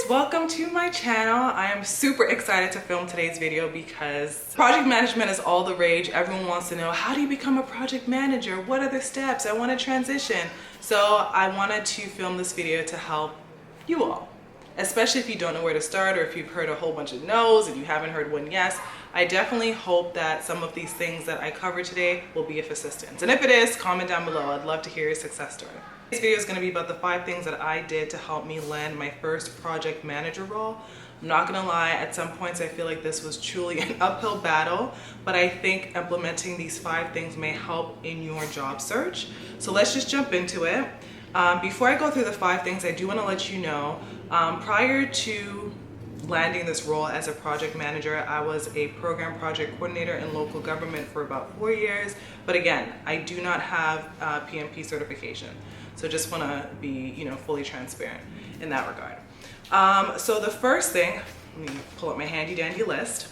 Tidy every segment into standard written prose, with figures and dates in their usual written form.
welcome to my channel. I am super excited to film today's video because project management is all the rage. Everyone wants to know, how do you become a project manager? What are the steps? I want to transition. So I wanted to film this video to help you all, especially if you don't know where to start or if you've heard a whole bunch of no's and you haven't heard one yes. I definitely hope that some of these things that I cover today will be of assistance. And if it is, comment down below. I'd love to hear your success story. This video is going to be about the 5 things that I did to help me land my first project manager role. I'm not going to lie, at some points I feel like this was truly an uphill battle, but I think implementing these 5 things may help in your job search. So let's just jump into it. Before I go through the 5 things, I do want to let you know, prior to landing this role as a project manager, I was a program project coordinator in local government for about 4 years. But again, I do not have PMP certification. So just want to be, fully transparent in that regard. So the first thing, let me pull up my handy dandy list.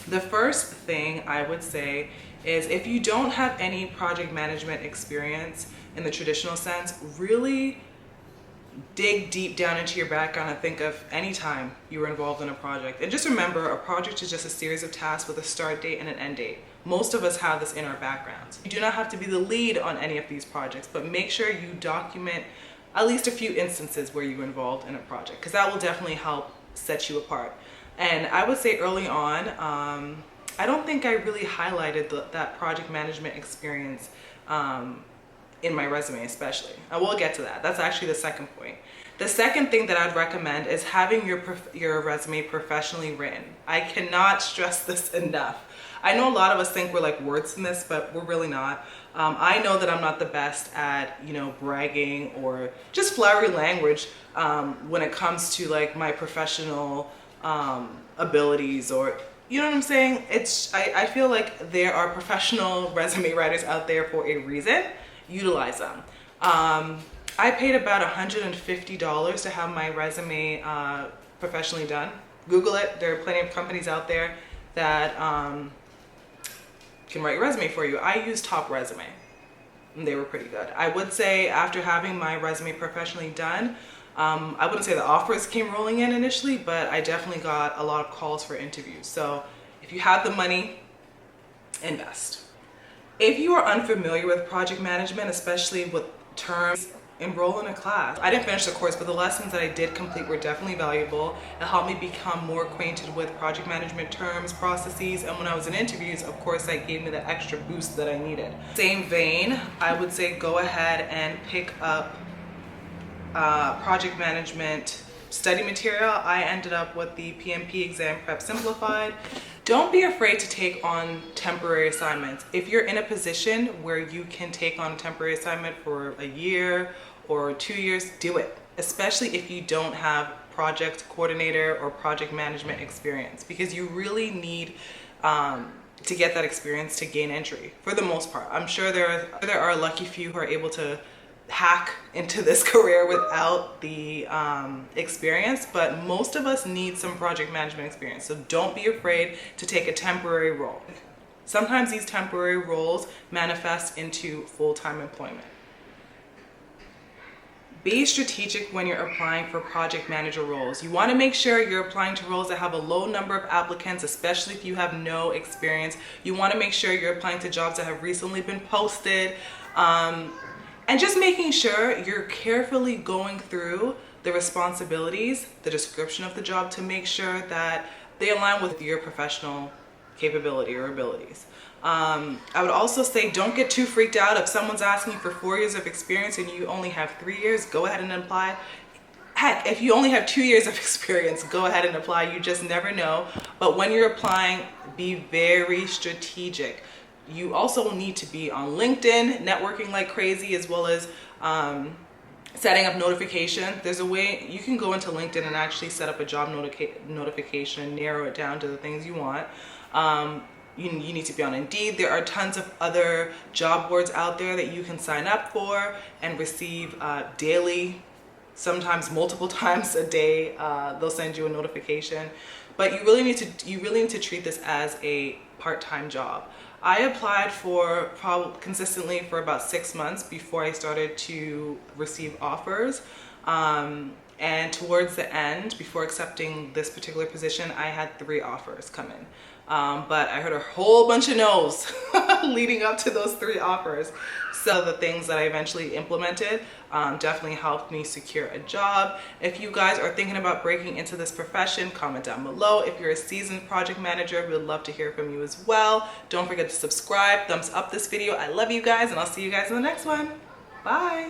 The first thing I would say is, if you don't have any project management experience in the traditional sense, really dig deep down into your background and think of any time you were involved in a project. And just remember, a project is just a series of tasks with a start date and an end date. Most of us have this in our backgrounds. You do not have to be the lead on any of these projects, but make sure you document at least a few instances where you were involved in a project, because that will definitely help set you apart. And I would say early on, I don't think I really highlighted that project management experience in my resume especially. I will get to that. That's actually the second point. The second thing that I'd recommend is having your resume professionally written. I cannot stress this enough. I know a lot of us think we're like wordsmiths, but we're really not. I know that I'm not the best at, bragging or just flowery language when it comes to like my professional abilities, or you know what I'm saying? I feel like there are professional resume writers out there for a reason. Utilize them. I paid about $150 to have my resume professionally done. Google it. There are plenty of companies out there that can write your resume for you. I used Top Resume and they were pretty good. I would say after having my resume professionally done, I wouldn't say the offers came rolling in initially, but I definitely got a lot of calls for interviews. So if you have the money, invest. If you are unfamiliar with project management, especially with terms, enroll in a class. I didn't finish the course, but the lessons that I did complete were definitely valuable. It helped me become more acquainted with project management terms, processes, and when I was in interviews, of course, that gave me the extra boost that I needed. Same vein, I would say go ahead and pick up project management study material. I ended up with the PMP Exam Prep Simplified. Don't be afraid to take on temporary assignments. If you're in a position where you can take on a temporary assignment for a year or 2 years, do it. Especially if you don't have project coordinator or project management experience, because you really need to get that experience to gain entry for the most part. I'm sure there are a lucky few who are able to hack into this career without the experience, but most of us need some project management experience. So don't be afraid to take a temporary role. Sometimes these temporary roles manifest into full-time employment. Be strategic when you're applying for project manager roles. You want to make sure you're applying to roles that have a low number of applicants, especially if you have no experience. You want to make sure you're applying to jobs that have recently been posted. And just making sure you're carefully going through the responsibilities, the description of the job, to make sure that they align with your professional capability or abilities. I would also say, don't get too freaked out if someone's asking you for 4 years of experience and you only have 3 years. Go ahead and apply. Heck, if you only have 2 years of experience, go ahead and apply. You just never know. But when you're applying, be very strategic. You also need to be on LinkedIn, networking like crazy, as well as setting up notification. There's a way you can go into LinkedIn and actually set up a job notification, narrow it down to the things you want. You need to be on Indeed. There are tons of other job boards out there that you can sign up for and receive daily, sometimes multiple times a day. They'll send you a notification. But you really need to treat this as a part-time job. I applied for consistently for about 6 months before I started to receive offers. And towards the end, before accepting this particular position, I had 3 offers come in. But I heard a whole bunch of no's leading up to those 3 offers. So the things that I eventually implemented definitely helped me secure a job. If you guys are thinking about breaking into this profession, comment down below. If you're a seasoned project manager, we would love to hear from you as well. Don't forget to subscribe, thumbs up this video. I love you guys, and I'll see you guys in the next one. Bye.